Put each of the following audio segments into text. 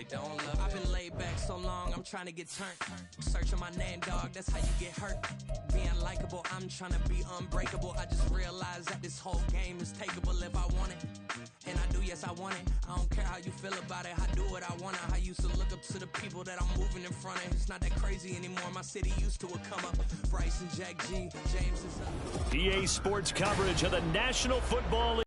don't love it. I've been laid back so long, I'm trying to get turned. Searching my name, dog, that's how you get hurt. Being likable, I'm trying to be unbreakable. I just realized that this whole game is takeable if I want it. And I do, yes, I want it. I don't care how you feel about it. I do what I want to. I used to look up to the people that I'm moving in front of. It's not that crazy anymore. My city used to come up. Bryce and Jack G. James is up. EA Sports coverage of the National Football League.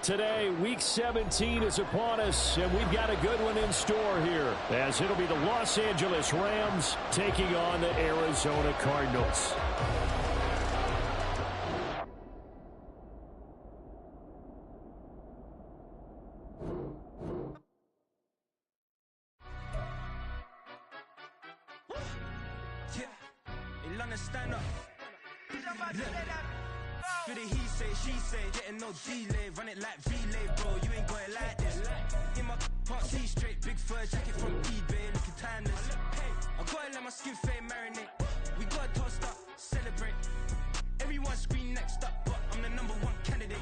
Today, Week 17 is upon us, and we've got a good one in store here, as it'll be the Los Angeles Rams taking on the Arizona Cardinals. Stand up. For the he say, she say, getting no delay, run it like relay, bro. You ain't going like this. In my part C straight, big fur jacket from eBay, looking timeless. I gotta let my skin fade marinate. We gotta toast up, celebrate. Everyone scream next up, but I'm the #1 candidate.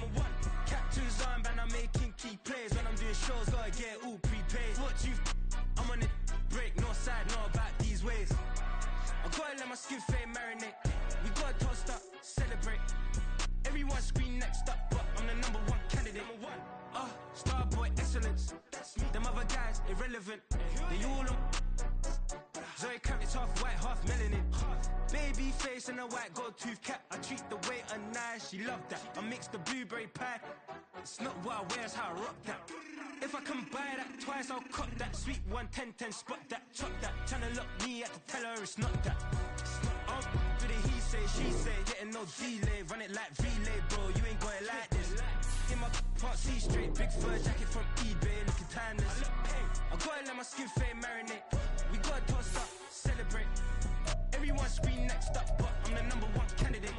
Captain's armband, I'm making key plays. When I'm doing shows, gotta get all prepaid. What you? I'm on it, break, no side, no about these ways. I gotta let my skin fade marinate. We gotta toast up, celebrate. Everyone scream next up, but I'm the #1 candidate. Starboy excellence. That's me. Them other guys irrelevant. They all on. Zoe Kravitz half white, half melanin. Baby face and a white gold tooth cap. I treat the waiter nice, she loved that. I mix the blueberry pie. It's not what I wear, it's how I rock that. If I can buy that twice, I'll cut that. Sweet 110, spot that, chop that. Tryna look me at the teller, it's not that. For the he say, she say, getting no delay, run it like relay, bro. You ain't going like this. In my part C straight, big fur jacket from eBay, looking timeless. I gotta let my skin fade marinate. We gotta toss up, celebrate. Everyone scream next up, but I'm the #1 candidate.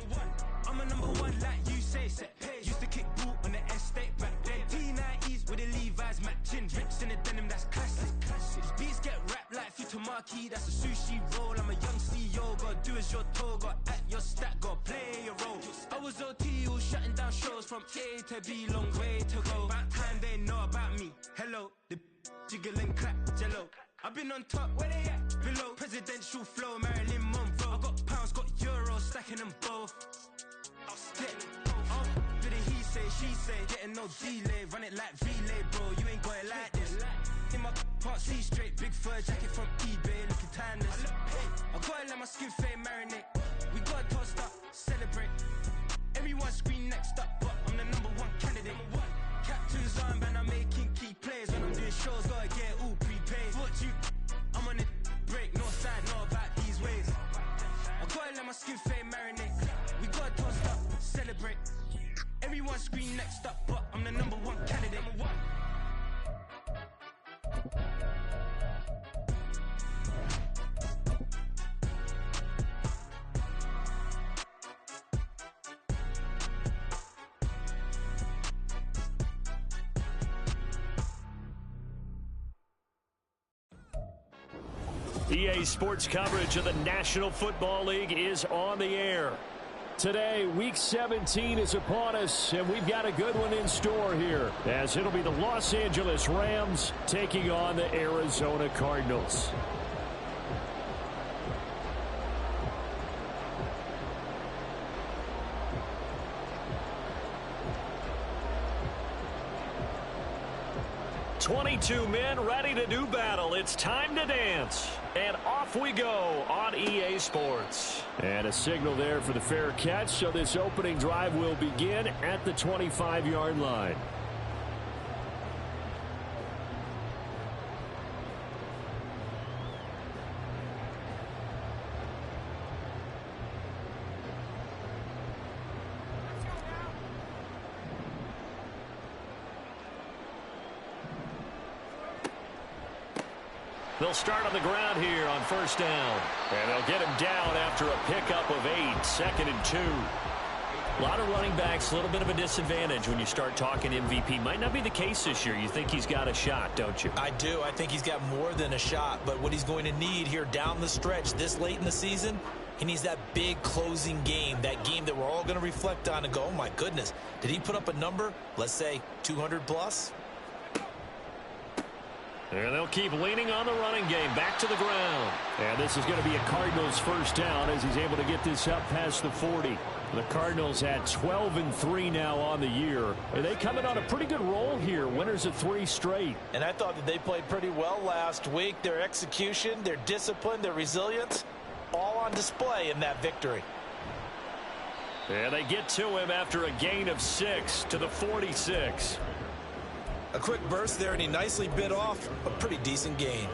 I'm a #1 like you say, set pace. Used to kick ball on the estate back then. T90s with the Levi's matching. Rips in the denim, that's classic. Beats get wrapped like Futamaki, that's a sushi roll. I'm a young CEO, gotta do as you're told. Gotta act your stat, gotta play your role. I was OT, all shutting down shows from A to B, long way to go. About time they know about me. Hello, the jiggle and clap, jello. I've been on top, where they at? Below. Presidential flow, Marilyn Monroe. I got pounds, got euros, stacking them both. For the he say, she say, getting no delay, run it like relay, bro. You ain't going like this. In my part C straight, big fur jacket from eBay, looking timeless. I gotta let my skin fade marinate. We gotta toast up, celebrate. Everyone scream next up, but I'm the #1 candidate. Captain's armband, I'm making key plays. When I'm doing shows, gotta get all prepaid. What you? I'm on it, break, no side, no about these ways. I gotta let my skin fade marinate. We gotta toast up, celebrate. Everyone scream next up, but I'm the #1 candidate. EA Sports coverage of the National Football League is on the air. Today, Week 17 is upon us, and we've got a good one in store here, as it'll be the Los Angeles Rams taking on the Arizona Cardinals. "22 men ready to do battle. It's time to dance." And off we go on EA Sports. And a signal there for the fair catch, so this opening drive will begin at the 25-yard line. They'll start on the ground here on first down. And they'll get him down after a pickup of 8, 2nd and 2. A lot of running backs, a little bit of a disadvantage when you start talking MVP. Might not be the case this year. You think he's got a shot, don't you? I do. I think he's got more than a shot. But what he's going to need here down the stretch this late in the season, he needs that big closing game, that game that we're all going to reflect on and go, oh, my goodness, did he put up a number, let's say 200 plus? And they'll keep leaning on the running game. Back to the ground. And this is going to be a Cardinals first down as he's able to get this up past the 40. The Cardinals at 12-3 now on the year. And they coming on a pretty good roll here. Winners of 3 straight. And I thought that they played pretty well last week. Their execution, their discipline, their resilience, all on display in that victory. And they get to him after a gain of 6 to the 46. A quick burst there, and he nicely bit off a pretty decent gain.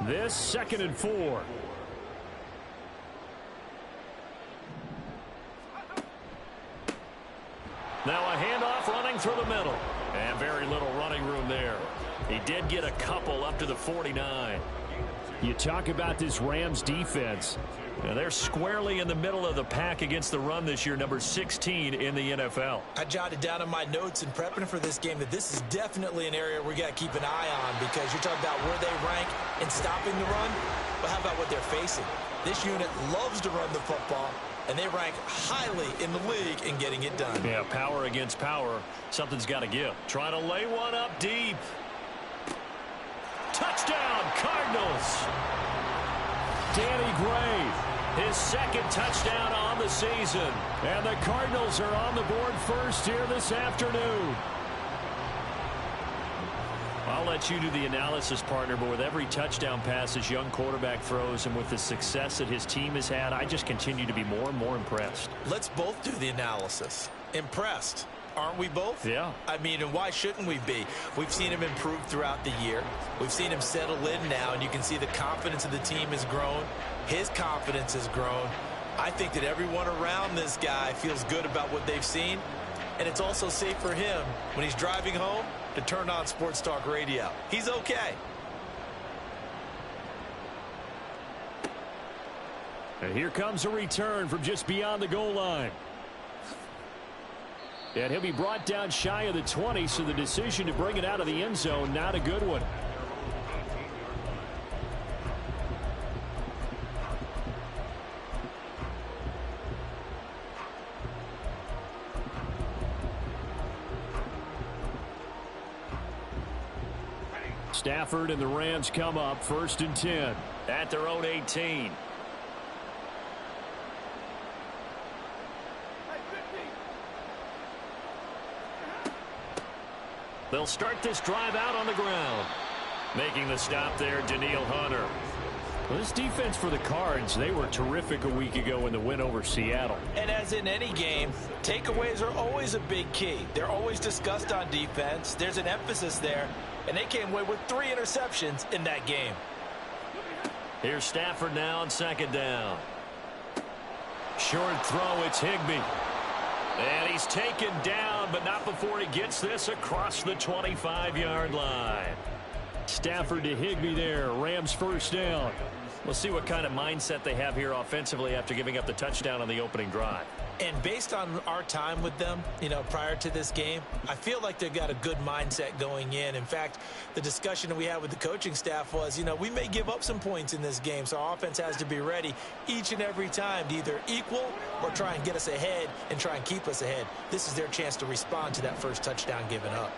This 2nd and 4. Now a handoff running through the middle. And very little running room there. He did get a couple up to the 49. You talk about this Rams defense. Now they're squarely in the middle of the pack against the run this year, number 16 in the NFL. I jotted down in my notes in prepping for this game that this is definitely an area we got to keep an eye on, because you're talking about where they rank in stopping the run, but how about what they're facing? This unit loves to run the football, and they rank highly in the league in getting it done. Yeah, power against power. Something's got to give. Trying to lay one up deep. Touchdown, Cardinals. Danny Gray, his 2nd touchdown on the season. And the Cardinals are on the board first here this afternoon. I'll let you do the analysis, partner, but with every touchdown pass his young quarterback throws and with the success that his team has had, I just continue to be more and more impressed. Let's both do the analysis. Impressed. Aren't we both? Yeah. I mean, and why shouldn't we be? We've seen him improve throughout the year. We've seen him settle in now, and you can see the confidence of the team has grown. His confidence has grown. I think that everyone around this guy feels good about what they've seen, and it's also safe for him when he's driving home to turn on Sports Talk Radio. He's okay. And here comes a return from just beyond the goal line. And he'll be brought down shy of the 20, so the decision to bring it out of the end zone, not a good one. Stafford and the Rams come up 1st and 10 at their own 18. They'll start this drive out on the ground. Making the stop there, Danielle Hunter. Well, this defense for the Cards, they were terrific a week ago in the win over Seattle. And as in any game, takeaways are always a big key. They're always discussed on defense. There's an emphasis there, and they came away with 3 interceptions in that game. Here's Stafford now on 2nd down. Short throw, it's Higbee. And he's taken down, but not before he gets this across the 25-yard line. Stafford to Higbee there. Rams first down. We'll see what kind of mindset they have here offensively after giving up the touchdown on the opening drive. And based on our time with them, prior to this game, I feel like they've got a good mindset going in. In fact, the discussion that we had with the coaching staff was, we may give up some points in this game, so our offense has to be ready each and every time to either equal or try and get us ahead and try and keep us ahead. This is their chance to respond to that first touchdown given up.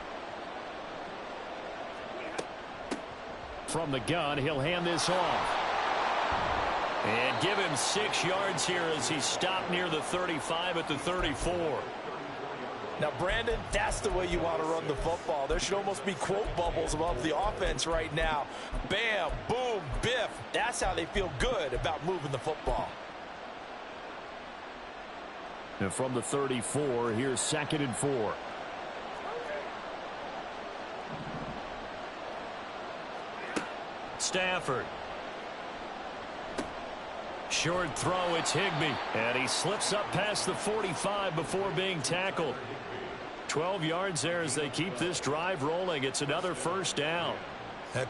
From the gun, he'll hand this off. And give him 6 yards here as he's stopped near the 35 at the 34. Now, Brandon, that's the way you want to run the football. There should almost be quote bubbles above the offense right now. Bam, boom, biff. That's how they feel good about moving the football. And from the 34, here's 2nd and 4. Stafford. Short throw, it's Higbee. And he slips up past the 45 before being tackled. 12 yards there as they keep this drive rolling. It's another first down.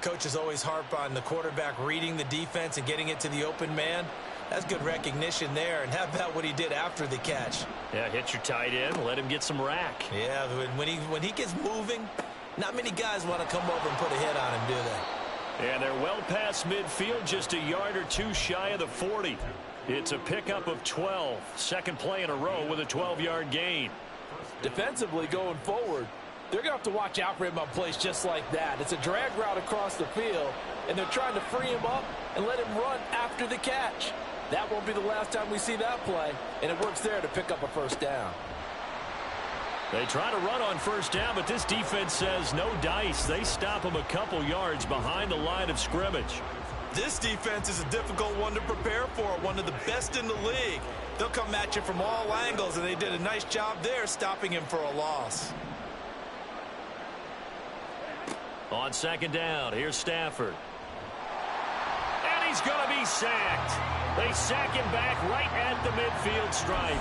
Coaches always harp on the quarterback reading the defense and getting it to the open man. That's good recognition there. And how about what he did after the catch? Yeah, hit your tight end, let him get some rack. Yeah, when he gets moving, not many guys want to come over and put a hit on him, do they? And they're well past midfield, just a yard or two shy of the 40. It's a pickup of 12. Second play in a row with a 12-yard gain. Defensively going forward, they're going to have to watch out for him on plays just like that. It's a drag route across the field, and they're trying to free him up and let him run after the catch. That won't be the last time we see that play, and it works there to pick up a first down. They try to run on first down, but this defense says no dice. They stop him a couple yards behind the line of scrimmage. This defense is a difficult one to prepare for, one of the best in the league. They'll come at you from all angles, and they did a nice job there stopping him for a loss. On second down, here's Stafford. And he's going to be sacked. They sack him back right at the midfield stripe.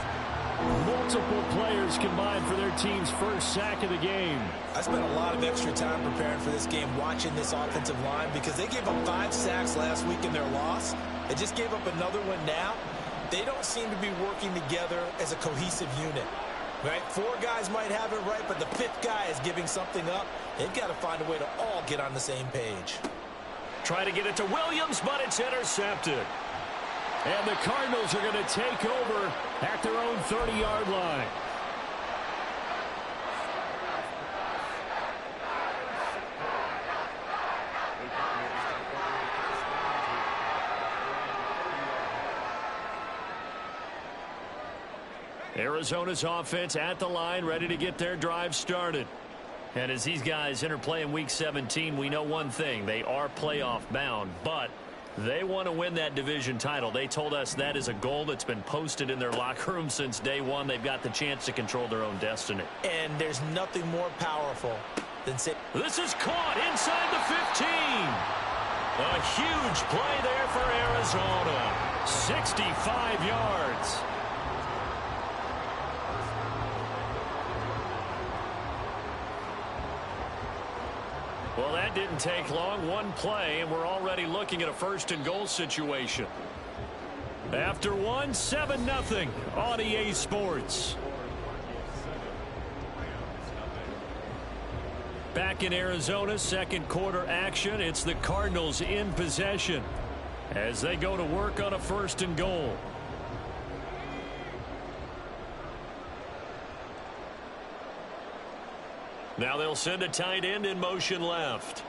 Multiple players combined for their team's first sack of the game. I spent a lot of extra time preparing for this game watching this offensive line because they gave up 5 sacks last week in their loss. They just gave up another one now. They don't seem to be working together as a cohesive unit. Right? 4 guys might have it right, but the 5th guy is giving something up. They've got to find a way to all get on the same page. Try to get it to Williams, but it's intercepted. And the Cardinals are going to take over at their own 30-yard line. Arizona's offense at the line, ready to get their drive started. And as these guys interplay in Week 17, we know one thing. They are playoff bound, but they want to win that division title. They told us that is a goal that's been posted in their locker room since day one. They've got the chance to control their own destiny. And there's nothing more powerful than saying, this is caught inside the 15. A huge play there for Arizona. 65 yards. Well, that didn't take long. One play, and we're already looking at a first-and-goal situation. After one, 7-0 on EA Sports. Back in Arizona, second quarter action. It's the Cardinals in possession as they go to work on a first-and-goal. Now they'll send a tight end in motion left.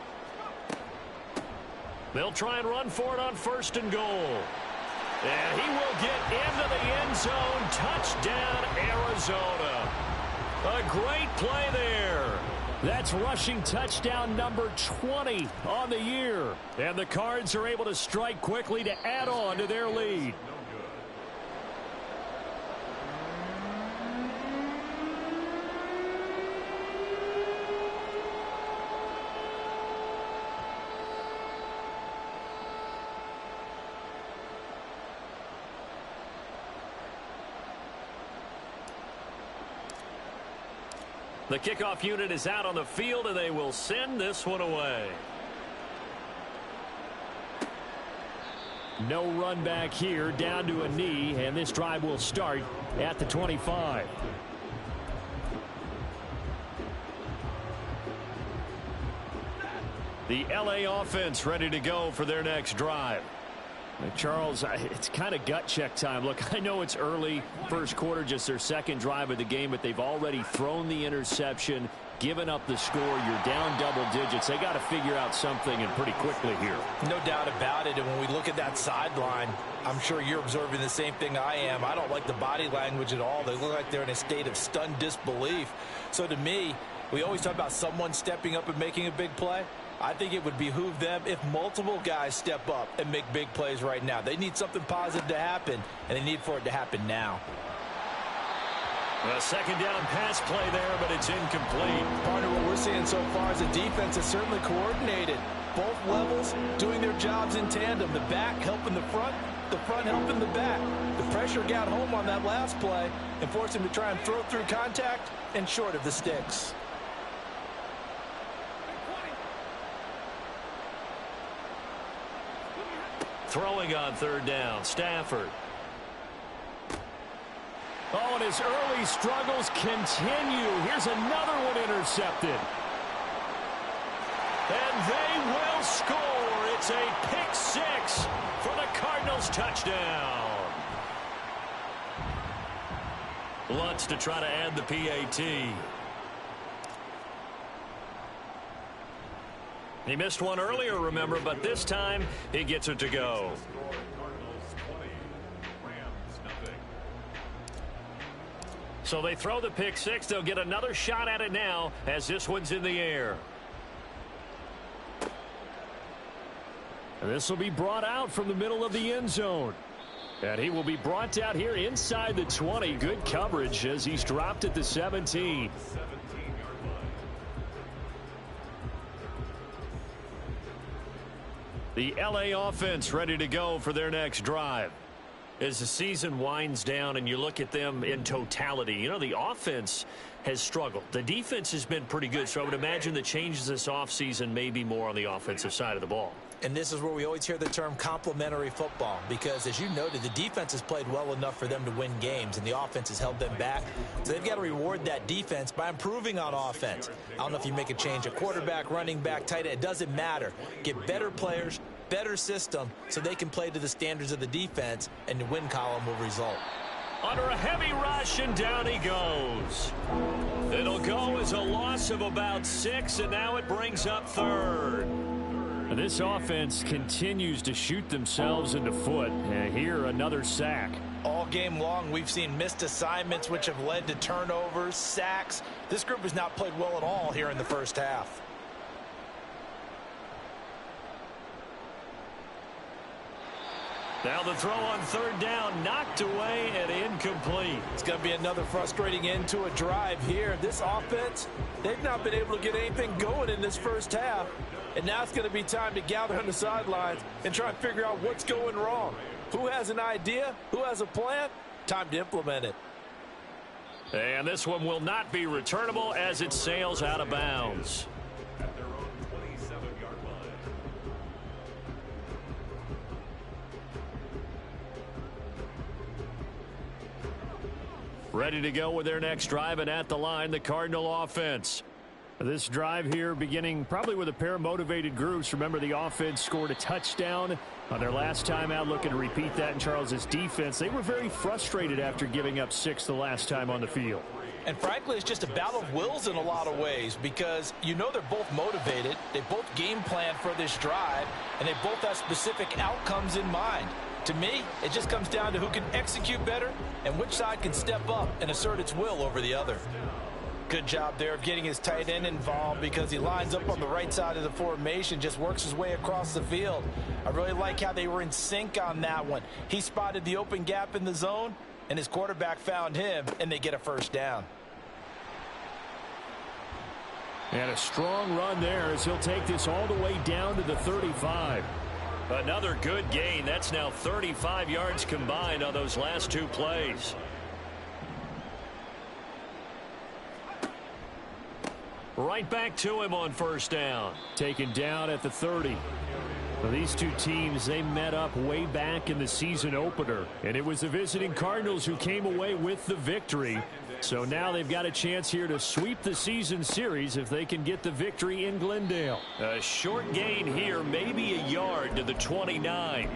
They'll try and run for it on first and goal. And he will get into the end zone. Touchdown, Arizona. A great play there. That's rushing touchdown number 20 on the year. And the Cards are able to strike quickly to add on to their lead. The kickoff unit is out on the field, and they will send this one away. No run back here, down to a knee, and this drive will start at the 25. The LA offense ready to go for their next drive. Charles, it's kind of gut check time. Look, I know it's early, first quarter, just their second drive of the game, but they've already thrown the interception, given up the score. You're down double digits. They got to figure out something, and pretty quickly here. No doubt about it. And when we look at that sideline, I'm sure you're observing the same thing I am. I don't like the body language at all. They look like they're in a state of stunned disbelief. So to me, we always talk about someone stepping up and making a big play. I think it would behoove them if multiple guys step up and make big plays right now. They need something positive to happen, and they need for it to happen now. A second down pass play there, but it's incomplete. Partner, what we're seeing so far is the defense is certainly coordinated. Both levels doing their jobs in tandem. The back helping the front helping the back. The pressure got home on that last play and forced him to try and throw through contact and short of the sticks. Throwing on third down, Stafford. Oh, and his early struggles continue. Here's another one intercepted. And they will score. It's a pick six for the Cardinals touchdown. Lutz to try to add the PAT. He missed one earlier, remember, but this time he gets it to go. So they throw the pick six. They'll get another shot at it now as this one's in the air. And this will be brought out from the middle of the end zone. And he will be brought down here inside the 20. Good coverage as he's dropped at the 17. The LA offense ready to go for their next drive. As the season winds down and you look at them in totality, you know, the offense has struggled. The defense has been pretty good, so I would imagine the changes this offseason may be more on the offensive side of the ball. And this is where we always hear the term complementary football, because as you noted, the defense has played well enough for them to win games, and the offense has held them back. So they've got to reward that defense by improving on offense. I don't know if you make a change at quarterback, running back, tight end. It doesn't matter. Get better players, better system, so they can play to the standards of the defense, and the win column will result. Under a heavy rush, and down he goes. It'll go as a loss of about 6, and now it brings up third. This offense continues to shoot themselves in the foot. And here, another sack. All game long, we've seen missed assignments, which have led to turnovers, sacks. This group has not played well at all here in the first half. Now the throw on third down, knocked away and incomplete. It's going to be another frustrating end to a drive here. This offense, they've not been able to get anything going in this first half. And now it's going to be time to gather on the sidelines and try and figure out what's going wrong. Who has an idea? Who has a plan? Time to implement it. And this one will not be returnable as it sails out of bounds. At their own 27-yard line. Ready to go with their next drive, and at the line, the Cardinal offense. This drive here beginning probably with a pair of motivated groups. Remember, the offense scored a touchdown on their last time out, looking to repeat that in Charles's defense. They were very frustrated after giving up 6 the last time on the field. And frankly, it's just a battle of wills in a lot of ways, because you know they're both motivated. They both game plan for this drive, and they both have specific outcomes in mind. To me, it just comes down to who can execute better and which side can step up and assert its will over the other. Good job there of getting his tight end involved, because he lines up on the right side of the formation, just works his way across the field. I really like how they were in sync on that one. He spotted the open gap in the zone, and his quarterback found him, and they get a first down. And a strong run there as he'll take this all the way down to the 35. Another good gain. That's now 35 yards combined on those last 2 plays. Right back to him on first down. Taken down at the 30. Well, these two teams, they met up way back in the season opener, and it was the visiting Cardinals who came away with the victory. So now they've got a chance here to sweep the season series if they can get the victory in Glendale. A short gain here, maybe a yard to the 29.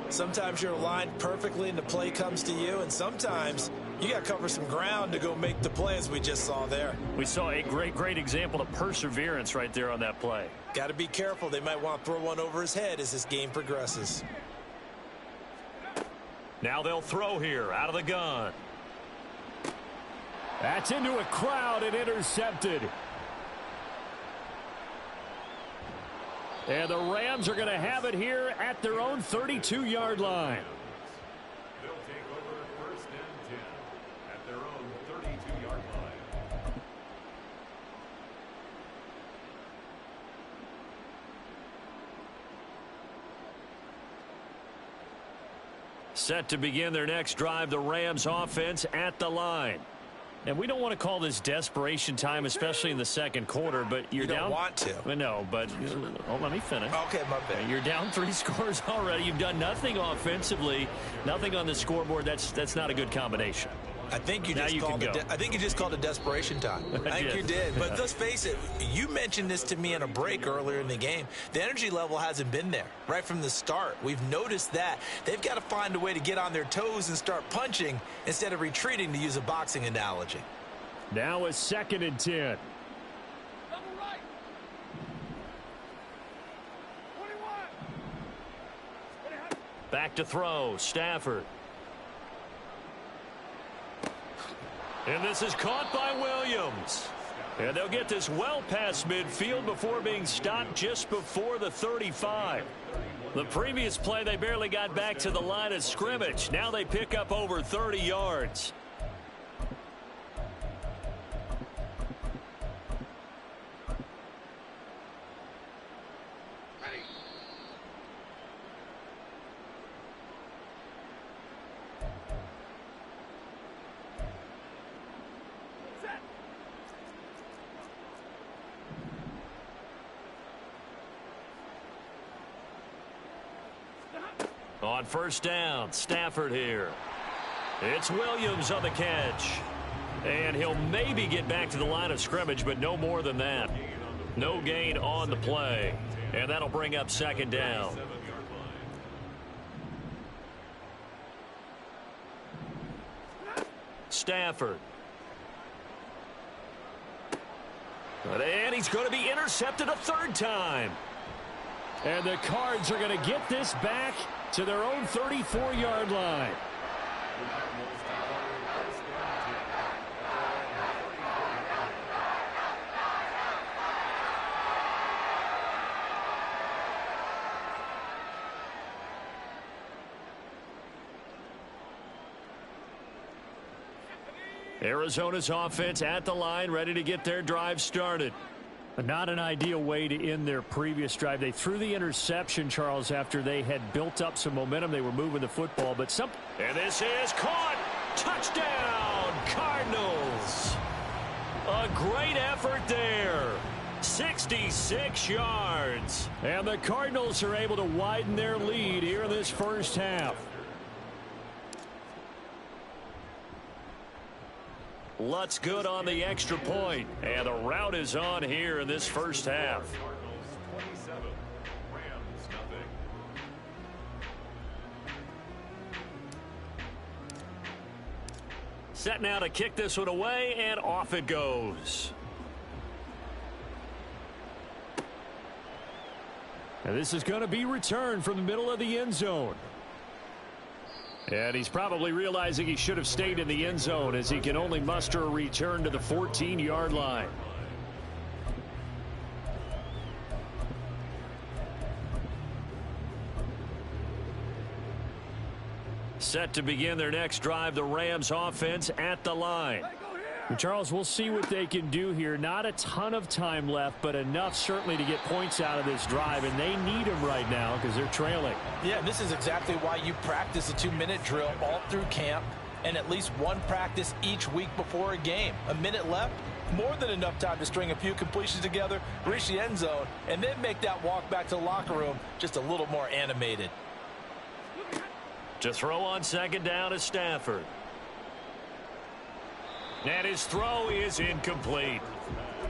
Sometimes you're aligned perfectly and the play comes to you, and sometimes you got to cover some ground to go make the play, as we just saw there. We saw a great example of perseverance right there on that play. Got to be careful. They might want to throw one over his head as this game progresses. Now they'll throw here out of the gun. That's into a crowd and intercepted. And the Rams are going to have it here at their own 32-yard line. They'll take over first and 10 at their own 32-yard line. Set to begin their next drive, the Rams offense at the line. And we don't want to call this desperation time, especially in the second quarter, but you're you don't down. Want to. No, but let me finish. Okay, my bad. You're down 3 scores already. You've done nothing offensively, nothing on the scoreboard. That's not a good combination. I think you just called it. I think you just called it desperation time. I think you did. But let's face it. You mentioned this to me in a break earlier in the game. The energy level hasn't been there right from the start. We've noticed that. They've got to find a way to get on their toes and start punching instead of retreating, to use a boxing analogy. Now a 2nd and 10. Back to throw. Stafford. And this is caught by Williams. And they'll get this well past midfield before being stopped just before the 35. The previous play, they barely got back to the line of scrimmage. Now they pick up over 30 yards. On first down, Stafford here. It's Williams on the catch. And he'll maybe get back to the line of scrimmage, but no more than that. No gain on the play. And that'll bring up second down. Stafford. And he's going to be intercepted a third time. And the Cards are going to get this back to their own 34-yard line. Arizona's offense at the line, ready to get their drive started. Not an ideal way to end their previous drive. They threw the interception, Charles, after they had built up some momentum. They were moving the football, but And this is caught. Touchdown, Cardinals. A great effort there. 66 yards. And the Cardinals are able to widen their lead here in this first half. Lutz good on the extra point. And the route is on here in this first half. Cardinals 27, Rams nothing. Set now to kick this one away, and off it goes. And this is going to be returned from the middle of the end zone. And he's probably realizing he should have stayed in the end zone as he can only muster a return to the 14-yard line. Set to begin their next drive, the Rams offense at the line. And Charles, we'll see what they can do here. Not a ton of time left, but enough certainly to get points out of this drive, and they need them right now because they're trailing. Yeah, this is exactly why you practice a 2-minute drill all through camp and at least one practice each week before a game. A minute left, more than enough time to string a few completions together, reach the end zone, and then make that walk back to the locker room just a little more animated. To throw on second down is Stafford. And his throw is incomplete.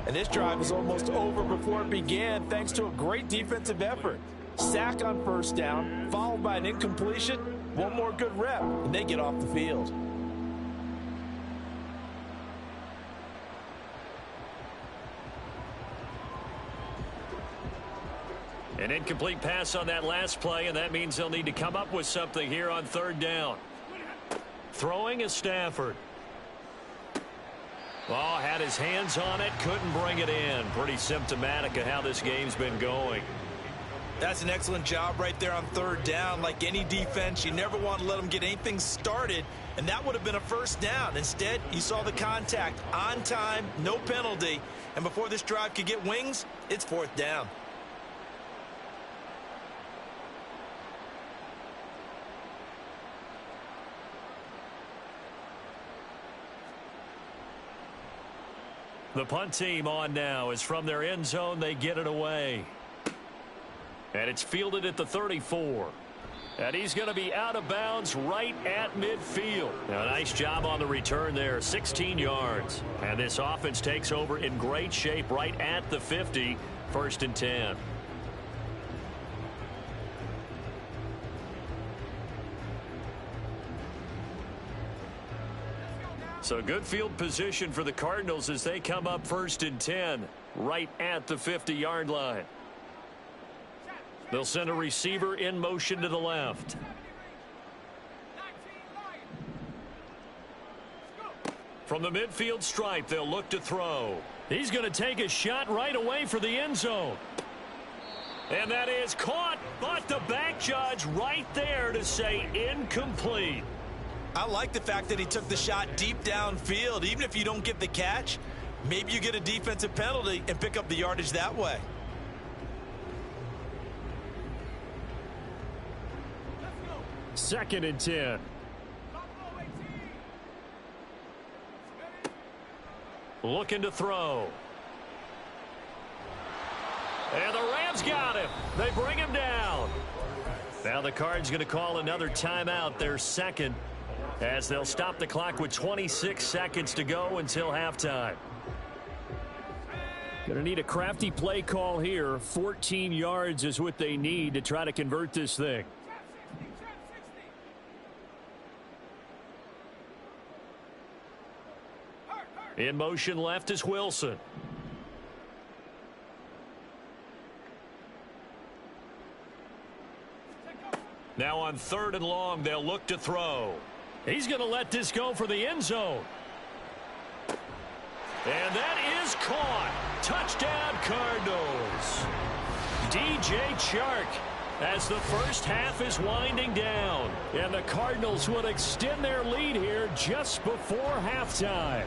And this drive is almost over before it began thanks to a great defensive effort. Sack on first down, followed by an incompletion. One more good rep, and they get off the field. An incomplete pass on that last play, and that means they'll need to come up with something here on third down. Throwing is Stafford. Oh, had his hands on it, couldn't bring it in. Pretty symptomatic of how this game's been going. That's an excellent job right there on third down. Like any defense, you never want to let them get anything started, and that would have been a first down. Instead, you saw the contact on time, no penalty, and before this drive could get wings, it's fourth down. The punt team on now is from their end zone. They get it away. And it's fielded at the 34. And he's going to be out of bounds right at midfield. Now, nice job on the return there, 16 yards. And this offense takes over in great shape right at the 50, 1st and 10. So good field position for the Cardinals as they come up 1st and 10 right at the 50-yard line. They'll send a receiver in motion to the left. From the midfield stripe, they'll look to throw. He's going to take a shot right away for the end zone. And that is caught, but the back judge right there to say incomplete. I like the fact that he took the shot deep downfield. Even if you don't get the catch, maybe you get a defensive penalty and pick up the yardage that way. Second and 10. Looking to throw. And the Rams got him. They bring him down. Now the Cards going to call another timeout, their second, as they'll stop the clock with 26 seconds to go until halftime. Going to need a crafty play call here. 14 yards is what they need to try to convert this thing. In motion left is Wilson. Now on 3rd and long, they'll look to throw. He's going to let this go for the end zone. And that is caught. Touchdown, Cardinals. DJ Chark as the first half is winding down. And the Cardinals would extend their lead here just before halftime.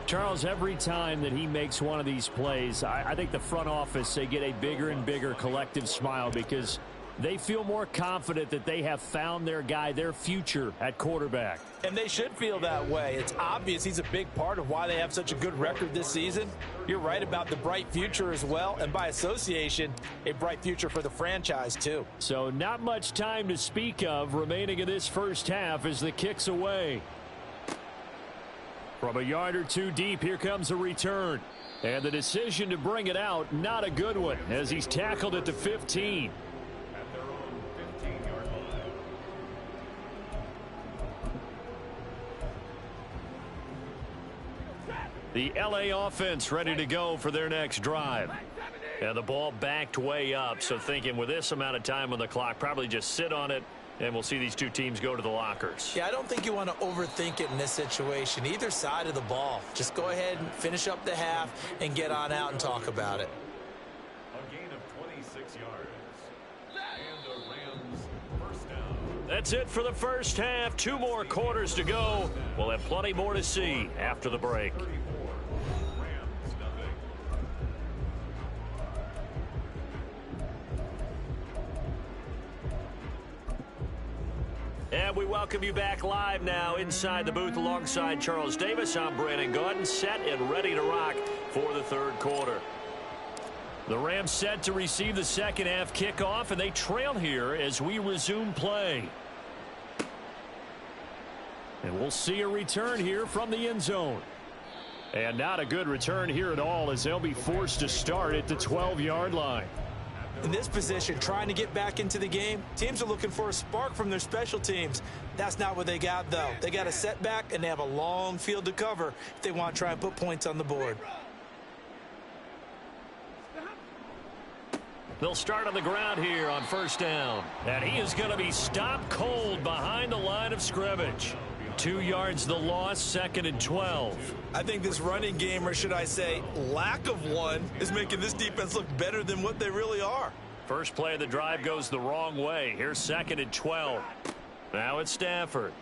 Charles, every time that he makes one of these plays, I think the front office, they get a bigger and bigger collective smile because they feel more confident that they have found their guy, their future at quarterback. And they should feel that way. It's obvious he's a big part of why they have such a good record this season. You're right about the bright future as well, and by association, a bright future for the franchise too. So not much time to speak of remaining in this first half as the kick's away. From a yard or two deep, here comes a return. And the decision to bring it out, not a good one, as he's tackled at the 15. At their own 15-yard line. The LA offense ready to go for their next drive. And the ball backed way up, so thinking with this amount of time on the clock, probably just sit on it, and we'll see these two teams go to the lockers. Yeah, I don't think you want to overthink it in this situation. Either side of the ball. Just go ahead and finish up the half and get on out and talk about it. A gain of 26 yards. And the Rams first down. That's it for the first half. 2 more quarters to go. We'll have plenty more to see after the break. 34. Rams nothing. And we welcome you back live now inside the booth alongside Charles Davis. I'm Brandon Gaudin, set and ready to rock for the third quarter. The Rams set to receive the second half kickoff, and they trail here as we resume play. And we'll see a return here from the end zone. And not a good return here at all, as they'll be forced to start at the 12-yard line. In this position, trying to get back into the game, teams are looking for a spark from their special teams. That's not what they got, though. They got a setback, and they have a long field to cover if they want to try and put points on the board. They'll start on the ground here on first down. And he is going to be stopped cold behind the line of scrimmage. 2 yards the loss, 2nd and 12. I think this running game, or should I say lack of one, is making this defense look better than what they really are. First play of the drive goes the wrong way. Here's 2nd and 12. Now it's Stafford.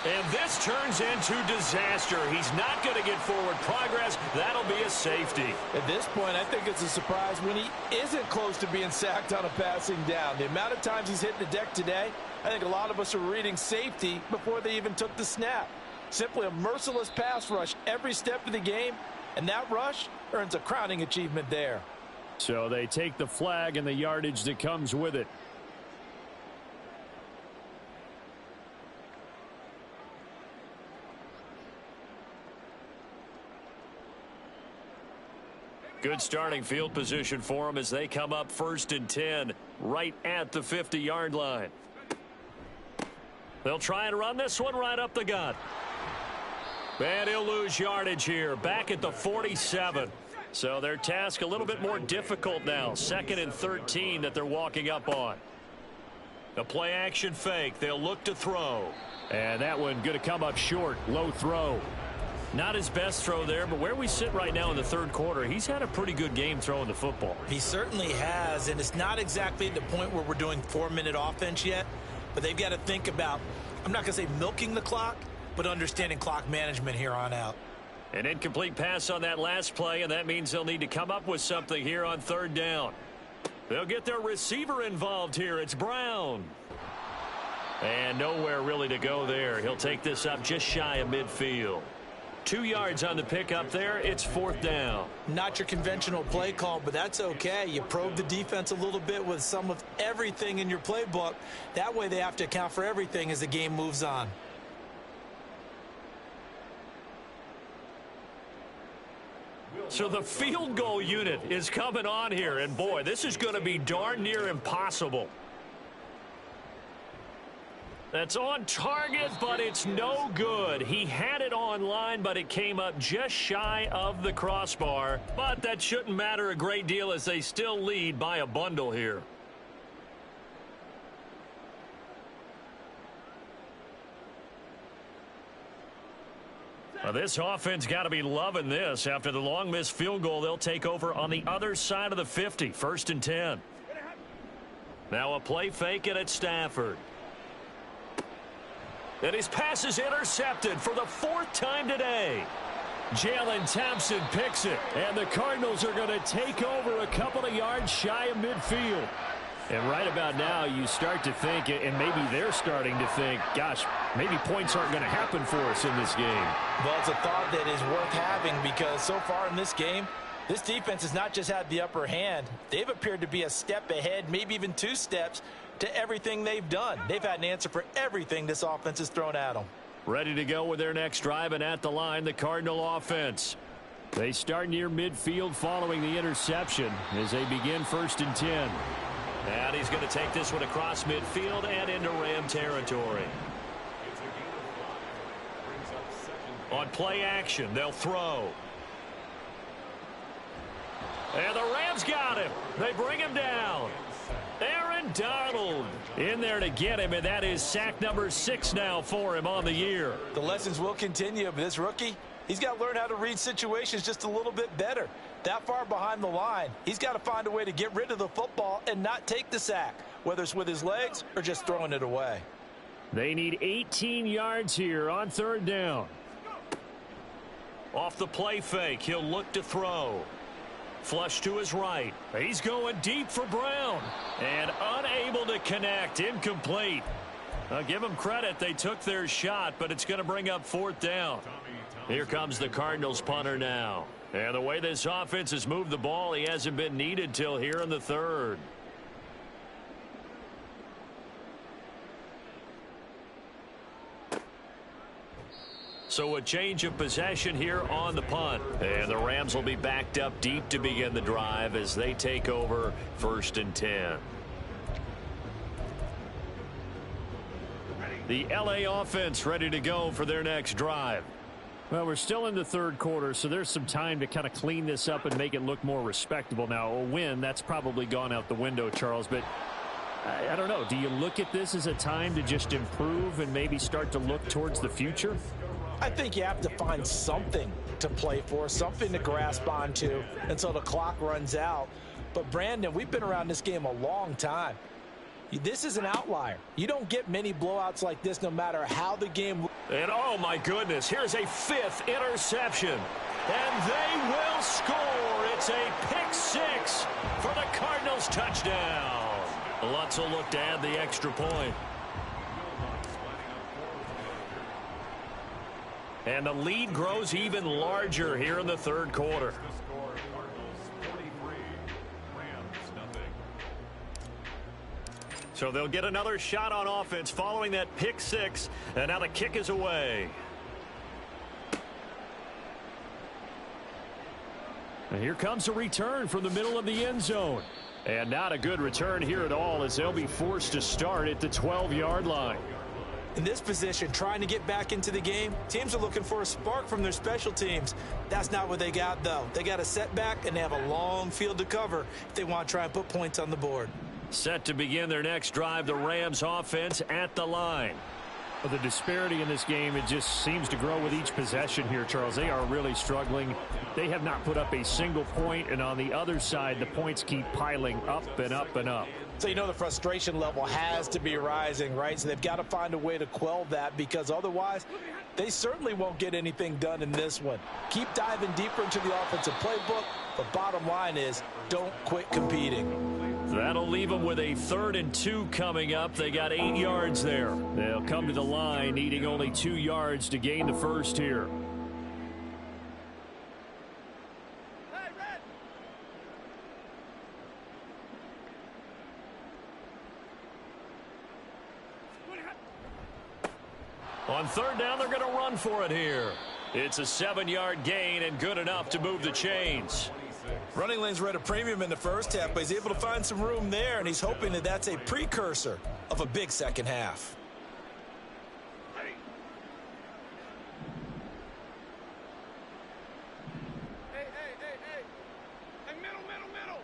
And this turns into disaster. He's not going to get forward progress. That'll be a safety. At this point, I think it's a surprise when he isn't close to being sacked on a passing down. The amount of times he's hit the deck today, I think a lot of us are reading safety before they even took the snap. Simply a merciless pass rush every step of the game, and that rush earns a crowning achievement there. So they take the flag and the yardage that comes with it. Good starting field position for them as they come up 1st and 10 right at the 50-yard line. They'll try and run this one right up the gut. And he'll lose yardage here back at the 47. So their task a little bit more difficult now. 2nd and 13 that they're walking up on. A play action fake. They'll look to throw. And that one going to come up short. Low throw. Not his best throw there, but where we sit right now in the third quarter, he's had a pretty good game throwing the football. He certainly has, and it's not exactly the point where we're doing 4-minute offense yet, but they've got to think about, I'm not going to say milking the clock, but understanding clock management here on out. An incomplete pass on that last play, and that means they'll need to come up with something here on third down. They'll get their receiver involved here. It's Brown. And nowhere really to go there. He'll take this up just shy of midfield. 2 yards on the pickup there. It's fourth down. Not your conventional play call, but that's okay. You probe the defense a little bit with some of everything in your playbook. That way they have to account for everything as the game moves on. So the field goal unit is coming on here, and boy, this is going to be darn near impossible. That's on target, but it's no good. He had it on line, but it came up just shy of the crossbar. But that shouldn't matter a great deal as they still lead by a bundle here. Well, this offense got to be loving this. After the long missed field goal, they'll take over on the other side of the 50, 1st and 10. Now a play fake it at Stafford. And his pass is intercepted for the 4th time today. Jalen Thompson picks it, and the Cardinals are going to take over a couple of yards shy of midfield. And right about now, you start to think, and maybe they're starting to think, gosh, maybe points aren't going to happen for us in this game. Well, it's a thought that is worth having because so far in this game, this defense has not just had the upper hand. They've appeared to be a step ahead, maybe even 2 steps to everything they've done. They've had an answer for everything this offense has thrown at them. Ready to go with their next drive, and at the line, the Cardinal offense. They start near midfield following the interception as they begin 1st and 10. And he's going to take this one across midfield and into Ram territory. On play action, they'll throw. And the Rams got him. They bring him down. Aaron Donald in there to get him, and that is sack number 6 now for him on the year. The lessons will continue, but this rookie, he's got to learn how to read situations just a little bit better. That far behind the line, he's got to find a way to get rid of the football and not take the sack, whether it's with his legs or just throwing it away. They need 18 yards here on 3rd down. Off the play fake, he'll look to throw. Flush to his right. He's going deep for Brown. And unable to connect. Incomplete. I'll give them credit. They took their shot, but it's going to bring up 4th down. Here comes the Cardinals punter now. And the way this offense has moved the ball, he hasn't been needed till here in the 3rd. So a change of possession here on the punt. And the Rams will be backed up deep to begin the drive as they take over 1st and 10. The LA offense ready to go for their next drive. Well, we're still in the 3rd quarter, so there's some time to kind of clean this up and make it look more respectable. Now, a win, that's probably gone out the window, Charles, but I don't know. Do you look at this as a time to just improve and maybe start to look towards the future? I think you have to find something to play for, something to grasp onto until the clock runs out. But, Brandon, we've been around this game a long time. This is an outlier. You don't get many blowouts like this no matter how the game. And, oh, my goodness, here's a 5th interception. And they will score. It's a pick 6 for the Cardinals touchdown. Lutz will look to add the extra point. And the lead grows even larger here in the 3rd quarter. So they'll get another shot on offense following that pick 6. And now the kick is away. And here comes a return from the middle of the end zone. And not a good return here at all as they'll be forced to start at the 12-yard line. In this position, trying to get back into the game, teams are looking for a spark from their special teams. That's not what they got, though. They got a setback, and they have a long field to cover if they want to try and put points on the board. Set to begin their next drive, the Rams offense at the line. Well, the disparity in this game, it just seems to grow with each possession here, Charles. They are really struggling. They have not put up a single point, and on the other side, the points keep piling up and up and up. So the frustration level has to be rising, right? So they've got to find a way to quell that, because otherwise they certainly won't get anything done in this one. Keep diving deeper into the offensive playbook, but bottom line is don't quit competing. That'll leave them with a 3rd and 2 coming up. They got 8 yards there. They'll come to the line needing only 2 yards to gain the first here. On 3rd down, they're going to run for it here. It's a 7-yard gain and good enough to move the chains. Running lanes were at a premium in the first half, but he's able to find some room there, and he's hoping that that's a precursor of a big second half. Hey, middle.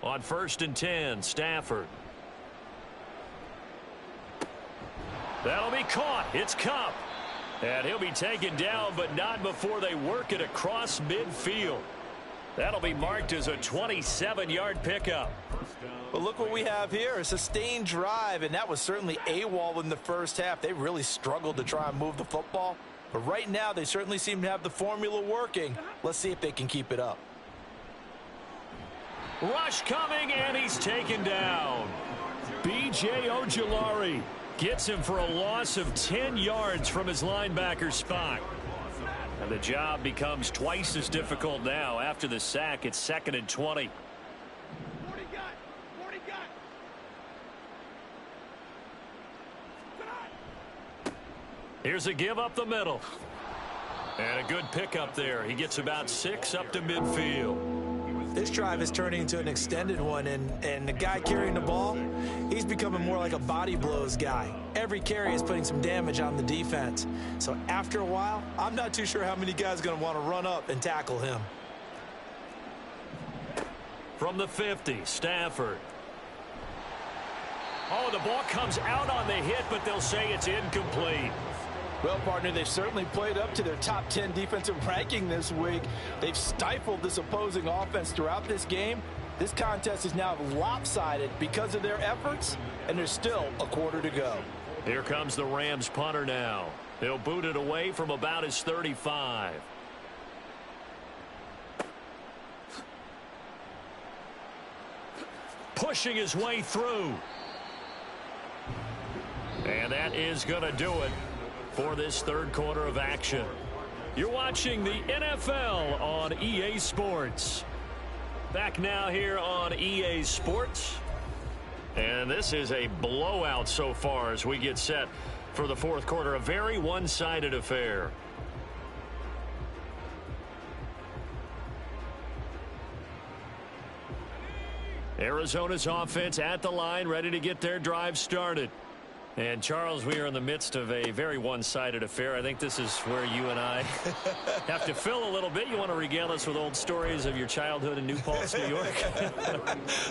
On 1st and 10, Stafford. That'll be caught. It's Kupp. And he'll be taken down, but not before they work it across midfield. That'll be marked as a 27-yard pickup. But look what we have here, a sustained drive, and that was certainly AWOL in the first half. They really struggled to try and move the football. But right now, they certainly seem to have the formula working. Let's see if they can keep it up. Rush coming, and he's taken down. B.J. Ojulari gets him for a loss of 10 yards from his linebacker spot. And the job becomes twice as difficult now. After the sack, it's 2nd and 20. 40 got. Here's a give up the middle. And a good pickup there. He gets about 6 up to midfield. This drive is turning into an extended one, and the guy carrying the ball, he's becoming more like a body blows guy. Every carry is putting some damage on the defense. So after a while, I'm not too sure how many guys are going to want to run up and tackle him. From the 50, Stafford. Oh, the ball comes out on the hit, but they'll say it's incomplete. Well, partner, they've certainly played up to their top 10 defensive ranking this week. They've stifled this opposing offense throughout this game. This contest is now lopsided because of their efforts, and there's still a quarter to go. Here comes the Rams punter now. He'll boot it away from about his 35. Pushing his way through. And that is going to do it for this 3rd quarter of action. You're watching the NFL on EA Sports. Back now here on EA Sports. And this is a blowout so far as we get set for the 4th quarter. A very one-sided affair. Arizona's offense at the line, ready to get their drive started. And, Charles, we are in the midst of a very one-sided affair. I think this is where you and I have to fill a little bit. You want to regale us with old stories of your childhood in New Paltz, New York?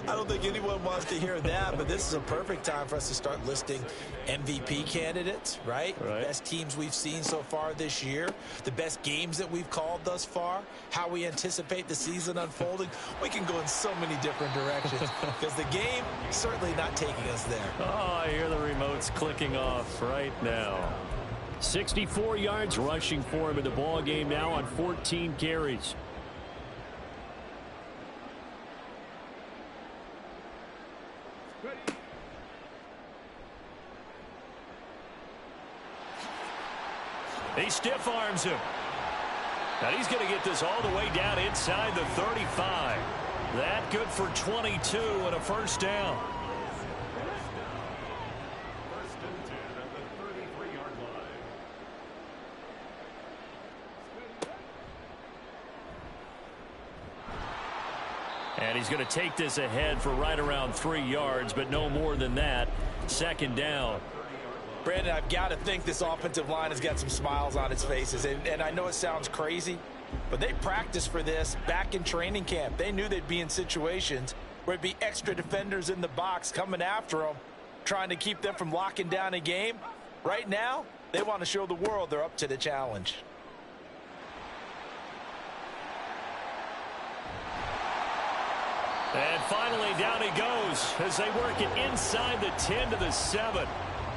I don't think anyone wants to hear that, but this is a perfect time for us to start listing MVP candidates, right? Best teams we've seen so far this year, the best games that we've called thus far, how we anticipate the season unfolding. We can go in so many different directions because the game certainly not taking us there. Oh, I hear the remotes clicking off right now. 64 yards rushing for him in the ball game now on 14 carries. He stiff arms him. And he's going to get this all the way down inside the 35. That good for 22 and a first down. And he's going to take this ahead for right around 3 yards, but no more than that. 2nd down. Brandon, I've got to think this offensive line has got some smiles on its faces. And I know it sounds crazy, but they practiced for this back in training camp. They knew they'd be in situations where there'd be extra defenders in the box coming after them, trying to keep them from locking down a game. Right now, they want to show the world they're up to the challenge. And finally, down he goes as they work it inside the 10 to the 7.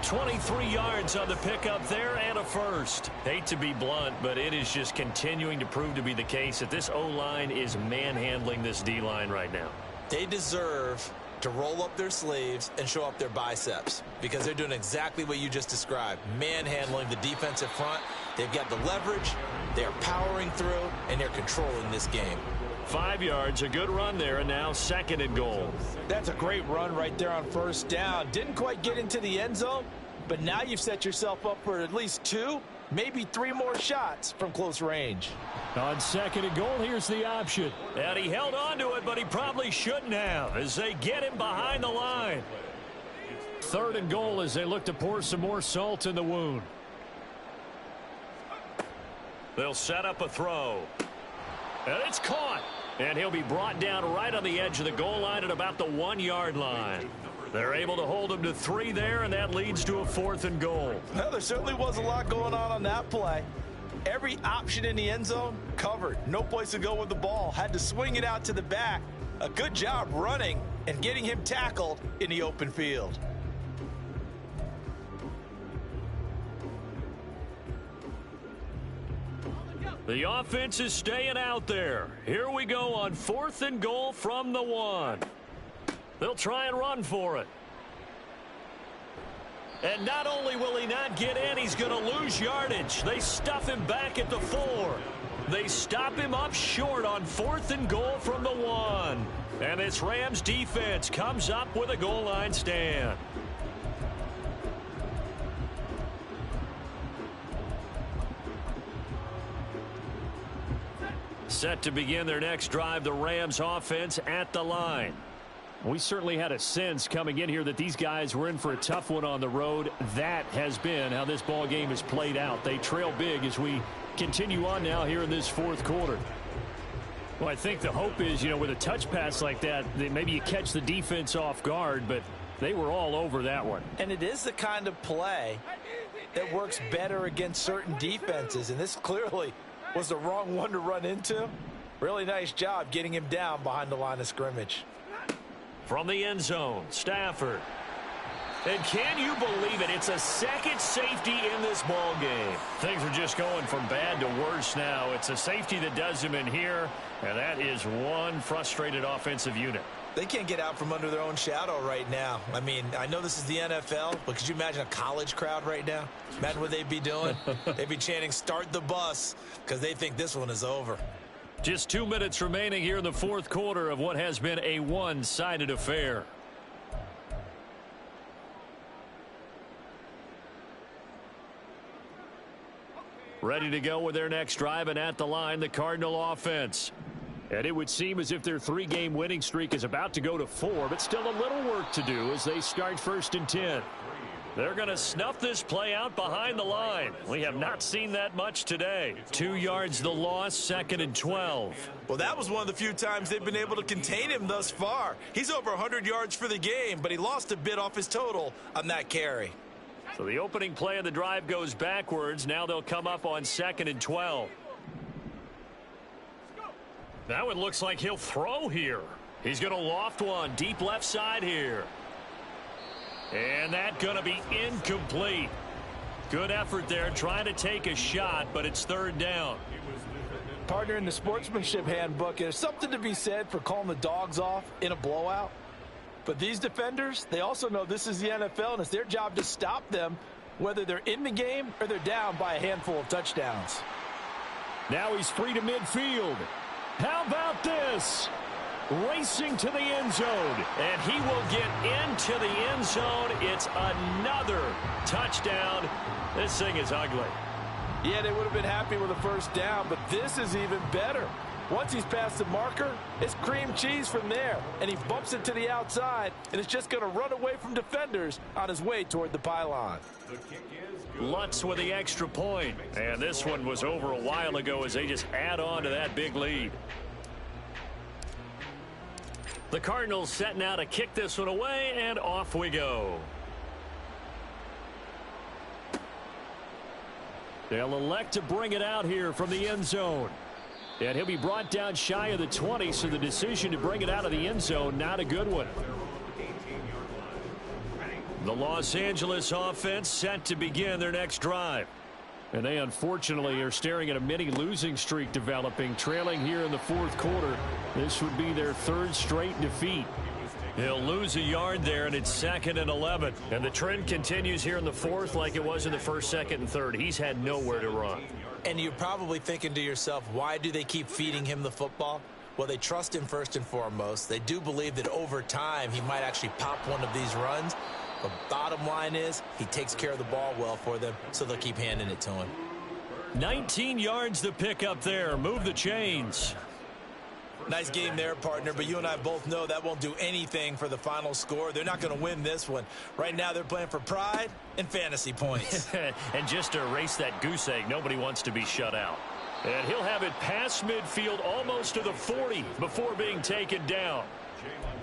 23 yards on the pickup there and a first. Hate to be blunt, but it is just continuing to prove to be the case that this O-line is manhandling this D-line right now. They deserve to roll up their sleeves and show up their biceps because they're doing exactly what you just described, manhandling the defensive front. They've got the leverage, they're powering through, and they're controlling this game. 5 yards, a good run there, and now 2nd and goal. That's a great run right there on first down. Didn't quite get into the end zone, but now you've set yourself up for at least 2, maybe 3 more shots from close range. On 2nd and goal, here's the option. And he held on to it, but he probably shouldn't have as they get him behind the line. 3rd and goal as they look to pour some more salt in the wound. They'll set up a throw. And it's caught. And he'll be brought down right on the edge of the goal line at about the 1-yard line. They're able to hold him to 3 there, and that leads to a 4th and goal. Well, there certainly was a lot going on that play. Every option in the end zone covered. No place to go with the ball. Had to swing it out to the back. A good job running and getting him tackled in the open field. The offense is staying out there. Here we go on 4th and goal from the 1. They'll try and run for it. And not only will he not get in, he's going to lose yardage. They stuff him back at the 4. They stop him up short on 4th and goal from the 1. And this Rams defense comes up with a goal line stand. Set to begin their next drive, the Rams offense at the line. We certainly had a sense coming in here that these guys were in for a tough one on the road. That has been how this ball game has played out. They trail big as we continue on now here in this 4th quarter. Well, I think the hope is, with a touch pass like that maybe you catch the defense off guard, but they were all over that one. And it is the kind of play that works better against certain defenses, and this clearly was the wrong one to run into. Really nice job getting him down behind the line of scrimmage. From the end zone, Stafford. And can you believe it? It's a second safety in this ball game. Things are just going from bad to worse now. It's a safety that does him in here, and that is one frustrated offensive unit. They can't get out from under their own shadow right now. I mean, I know this is the NFL, but could you imagine a college crowd right now? Imagine what they'd be doing. They'd be chanting, "Start the bus," because they think this one is over. Just 2 minutes remaining here in the 4th quarter of what has been a one-sided affair. Ready to go with their next drive, and at the line, the Cardinal offense. And it would seem as if their 3-game winning streak is about to go to 4, but still a little work to do as they start 1st and 10. They're going to snuff this play out behind the line. We have not seen that much today. 2 yards the loss, 2nd and 12. Well, that was one of the few times they've been able to contain him thus far. He's over 100 yards for the game, but he lost a bit off his total on that carry. So the opening play of the drive goes backwards. Now they'll come up on 2nd and 12. Now it looks like he'll throw here. He's going to loft one deep left side here. And that's going to be incomplete. Good effort there trying to take a shot, but it's 3rd down. Partner, in the sportsmanship handbook, there's something to be said for calling the dogs off in a blowout. But these defenders, they also know this is the NFL, and it's their job to stop them, whether they're in the game or they're down by a handful of touchdowns. Now he's free to midfield. How about this? Racing to the end zone, and he will get into the end zone. It's another touchdown. This thing is ugly. Yeah, they would have been happy with a 1st down, but this is even better. Once he's past the marker, it's cream cheese from there. And he bumps it to the outside, and it's just going to run away from defenders on his way toward the pylon. The kick is good. Lutz with the extra point. And this one was over a while ago as they just add on to that big lead. The Cardinals set now to kick this one away, and off we go. They'll elect to bring it out here from the end zone. And he'll be brought down shy of the 20, so the decision to bring it out of the end zone, not a good one. The Los Angeles offense set to begin their next drive. And they unfortunately are staring at a mini losing streak developing, trailing here in the fourth quarter. This would be their third straight defeat. He'll lose a yard there, and it's 2nd and 11. And the trend continues here in the fourth like it was in the first, second, and third. He's had nowhere to run. And you're probably thinking to yourself, why do they keep feeding him the football? Well, they trust him first and foremost. They do believe that over time he might actually pop one of these runs. The bottom line is he takes care of the ball well for them, so they'll keep handing it to him. 19 yards to pick up there. Move the chains. Nice game there, partner, but you and I both know that won't do anything for the final score. They're not going to win this one. Right now they're playing for pride and fantasy points. And just to erase that goose egg, nobody wants to be shut out. And he'll have it past midfield almost to the 40 before being taken down.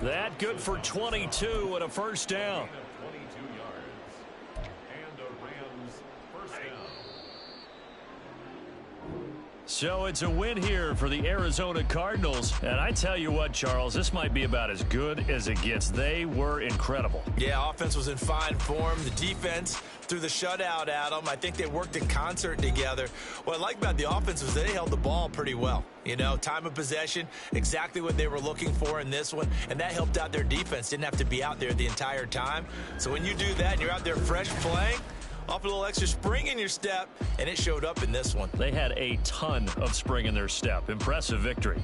That good for 22 and a first down. 22 yards. And the Rams first down. So it's a win here for the Arizona Cardinals. And I tell you what, Charles, this might be about as good as it gets. They were incredible. Yeah, offense was in fine form. The defense threw the shutout at them. I think they worked in concert together. What I like about the offense was they held the ball pretty well. You know, time of possession, exactly what they were looking for in this one. And that helped out their defense. Didn't have to be out there the entire time. So when you do that and you're out there fresh playing, off a little extra spring in your step, and it showed up in this one. They had a ton of spring in their step. Impressive victory.